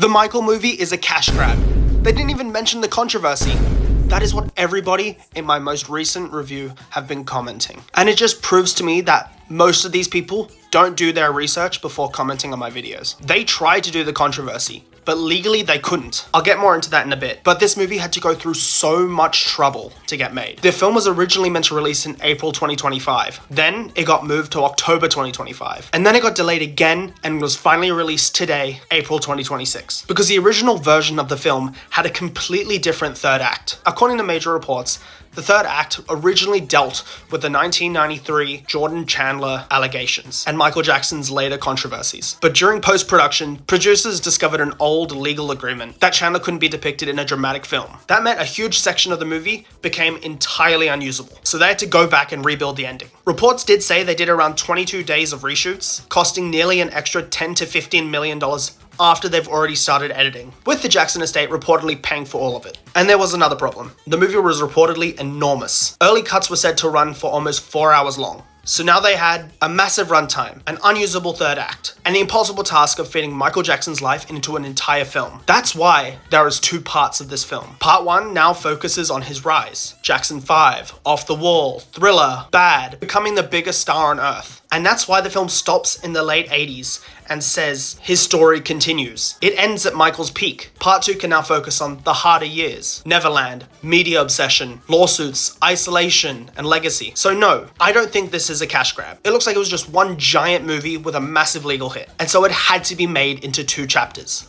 The Michael movie is a cash grab. They didn't even mention the controversy. That is what everybody in my most recent review have been commenting. And it just proves to me that most of these people don't do their research before commenting on my videos. They tried to do the controversy, but legally they couldn't. I'll get more into that in a bit, but this movie had to go through so much trouble to get made. The film was originally meant to release in April 2025. Then it got moved to October 2025. And then it got delayed again and was finally released today, April 2026. Because the original version of the film had a completely different third act. According to major reports, the third act originally dealt with the 1993 Jordan Chandler allegations and Michael Jackson's later controversies. But during post-production, producers discovered an old legal agreement that Chandler couldn't be depicted in a dramatic film. That meant a huge section of the movie became entirely unusable, so they had to go back and rebuild the ending. Reports did say they did around 22 days of reshoots, costing nearly an extra $10 to $15 million after they've already started editing, with the Jackson estate reportedly paying for all of it. And there was another problem. The movie was reportedly enormous. Early cuts were said to run for almost 4 hours long. So now they had a massive runtime, an unusable third act, and the impossible task of fitting Michael Jackson's life into an entire film. That's why there is 2 parts of this film. Part 1 now focuses on his rise. Jackson 5, Off the Wall, Thriller, Bad, becoming the biggest star on earth. And that's why the film stops in the late 80s and says his story continues. It ends at Michael's peak. Part 2 can now focus on the harder years, Neverland, media obsession, lawsuits, isolation, and legacy. So no, I don't think this is a cash grab. It looks like it was just one giant movie with a massive legal hit. And so it had to be made into 2 chapters.